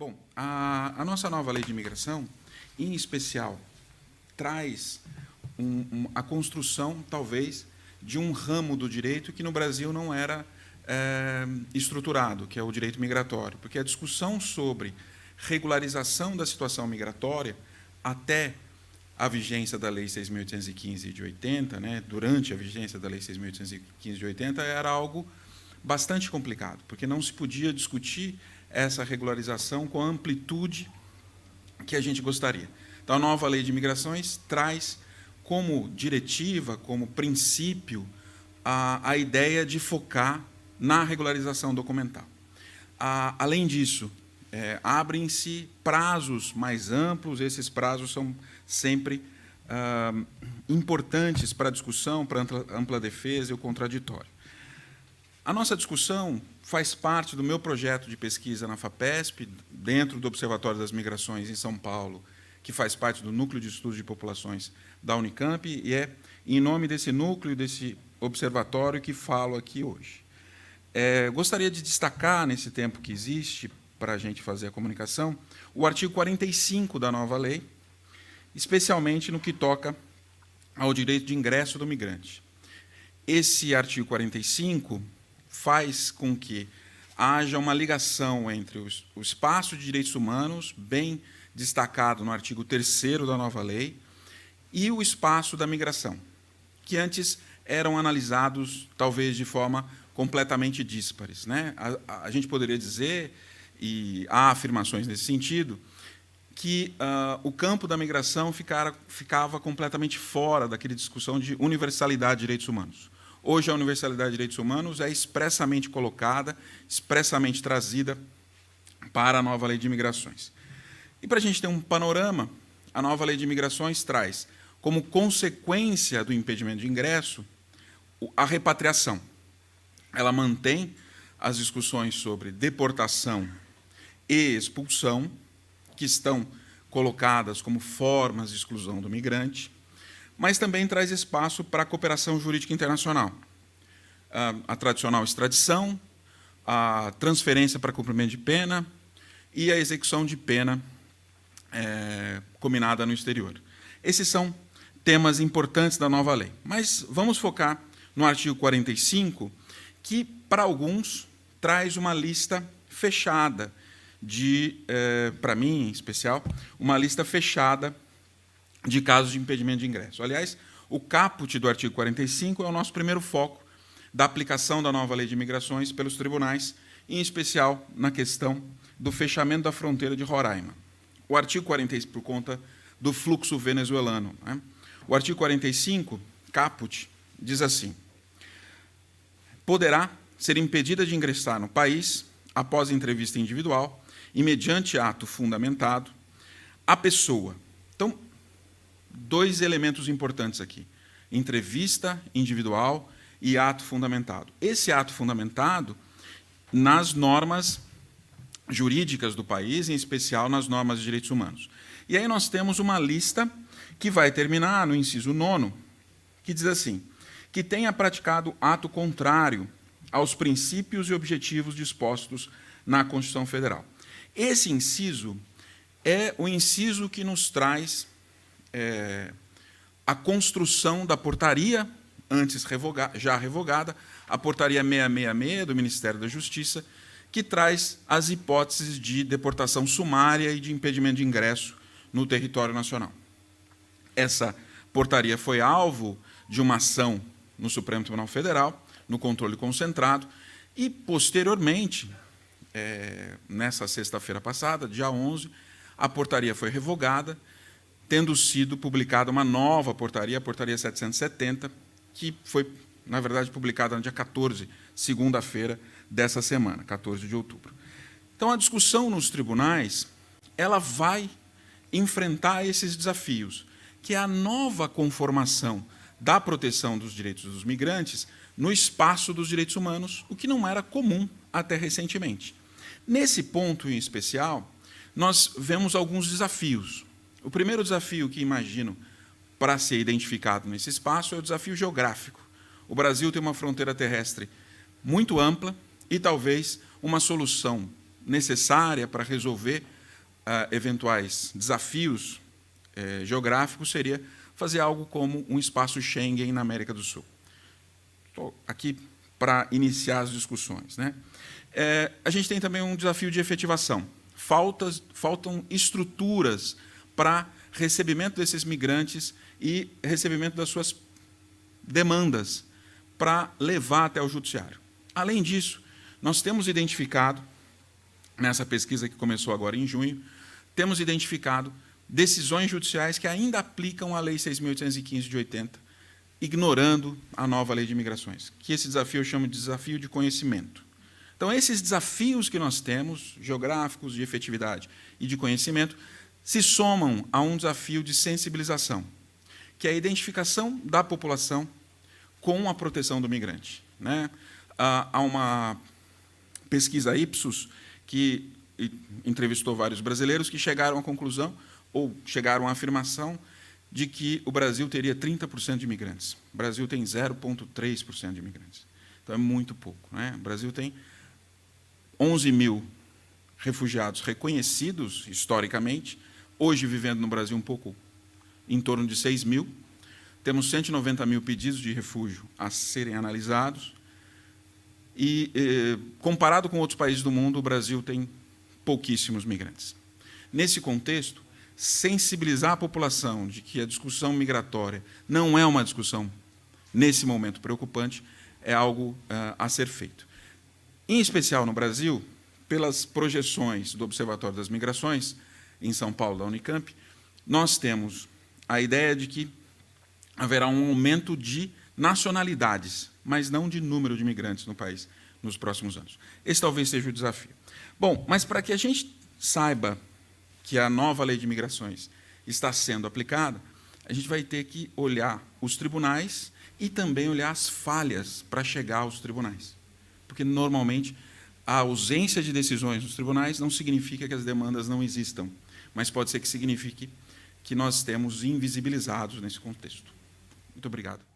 Bom, a nossa nova lei de imigração, em especial, traz a construção, talvez, de um ramo do direito que no Brasil não era estruturado, que é o direito migratório. Porque a discussão sobre regularização da situação migratória até a vigência da Lei 6.815 de 80, durante a vigência da Lei 6.815 de 80, era algo bastante complicado, porque não se podia discutir essa regularização com a amplitude que a gente gostaria. Então, a nova Lei de Imigrações traz como diretiva, como princípio, a ideia de focar na regularização documental. Além disso, abrem-se prazos mais amplos, esses prazos são sempre importantes para a discussão, para a ampla defesa e o contraditório. A nossa discussão faz parte do meu projeto de pesquisa na FAPESP, dentro do Observatório das Migrações em São Paulo, que faz parte do Núcleo de Estudos de Populações da Unicamp, e é em nome desse núcleo, desse observatório, que falo aqui hoje. Gostaria de destacar, nesse tempo que existe, para a gente fazer a comunicação, o artigo 45 da nova lei, especialmente no que toca ao direito de ingresso do migrante. Esse artigo 45 faz com que haja uma ligação entre o espaço de direitos humanos, bem destacado no artigo 3º da nova lei, e o espaço da migração, que antes eram analisados, talvez, de forma completamente díspares. A gente poderia dizer, e há afirmações nesse sentido, que o campo da migração ficava completamente fora daquela discussão de universalidade de direitos humanos. Hoje, a universalidade de direitos humanos é expressamente colocada, expressamente trazida para a nova lei de imigrações. E, para a gente ter um panorama, a nova lei de imigrações traz, como consequência do impedimento de ingresso, a repatriação. Ela mantém as discussões sobre deportação e expulsão, que estão colocadas como formas de exclusão do migrante, mas também traz espaço para a cooperação jurídica internacional. A tradicional extradição, a transferência para cumprimento de pena e a execução de pena combinada no exterior. Esses são temas importantes da nova lei. Mas vamos focar no artigo 45, que, para alguns, traz uma lista fechada, para mim, em especial, uma lista fechada de casos de impedimento de ingresso. Aliás, o caput do artigo 45 é o nosso primeiro foco da aplicação da nova lei de imigrações pelos tribunais, em especial na questão do fechamento da fronteira de Roraima. O artigo 45, por conta do fluxo venezuelano. O artigo 45, caput, diz assim: poderá ser impedida de ingressar no país, após entrevista individual e mediante ato fundamentado, a pessoa. Então, dois elementos importantes aqui: entrevista individual e ato fundamentado. Esse ato fundamentado nas normas jurídicas do país, em especial nas normas de direitos humanos. E aí nós temos uma lista que vai terminar no inciso 9º, que diz assim: que tenha praticado ato contrário aos princípios e objetivos dispostos na Constituição Federal. Esse inciso é o inciso que nos traz a construção da portaria, antes já revogada, a portaria 666 do Ministério da Justiça, que traz as hipóteses de deportação sumária e de impedimento de ingresso no território nacional. Essa portaria foi alvo de uma ação no Supremo Tribunal Federal, no controle concentrado, e, posteriormente, nessa sexta-feira passada, dia 11, a portaria foi revogada, tendo sido publicada uma nova portaria, a portaria 770, que foi, na verdade, publicada no dia 14, segunda-feira dessa semana, 14 de outubro. Então, a discussão nos tribunais, ela vai enfrentar esses desafios, que é a nova conformação da proteção dos direitos dos migrantes no espaço dos direitos humanos, o que não era comum até recentemente. Nesse ponto em especial, nós vemos alguns desafios. O primeiro desafio que imagino para ser identificado nesse espaço é o desafio geográfico. O Brasil tem uma fronteira terrestre muito ampla e talvez uma solução necessária para resolver eventuais desafios geográficos seria fazer algo como um espaço Schengen na América do Sul. Estou aqui para iniciar as discussões, né? A gente tem também um desafio de efetivação. Faltam estruturas para recebimento desses migrantes e recebimento das suas demandas para levar até o judiciário. Além disso, nós temos identificado, nessa pesquisa que começou agora em junho, temos identificado decisões judiciais que ainda aplicam a Lei 6.815 de 80, ignorando a nova Lei de Imigrações, que esse desafio eu chamo de desafio de conhecimento. Então, esses desafios que nós temos, geográficos, de efetividade e de conhecimento, se somam a um desafio de sensibilização, que é a identificação da população com a proteção do migrante, né? Há uma pesquisa Ipsos que entrevistou vários brasileiros que chegaram à conclusão, ou chegaram à afirmação, de que o Brasil teria 30% de imigrantes. O Brasil tem 0,3% de imigrantes. Então, é muito pouco, né? O Brasil tem 11 mil refugiados reconhecidos historicamente, hoje vivendo no Brasil um pouco em torno de 6 mil. Temos 190 mil pedidos de refúgio a serem analisados. E, comparado com outros países do mundo, o Brasil tem pouquíssimos migrantes. Nesse contexto, sensibilizar a população de que a discussão migratória não é uma discussão, nesse momento, preocupante, é algo a ser feito. Em especial no Brasil, pelas projeções do Observatório das Migrações, em São Paulo, da Unicamp, nós temos a ideia de que haverá um aumento de nacionalidades, mas não de número de imigrantes no país nos próximos anos. Esse talvez seja o desafio. Bom, mas para que a gente saiba que a nova Lei de Imigrações está sendo aplicada, a gente vai ter que olhar os tribunais e também olhar as falhas para chegar aos tribunais. Porque, normalmente, a ausência de decisões nos tribunais não significa que as demandas não existam, mas pode ser que signifique que nós estamos invisibilizados nesse contexto. Muito obrigado.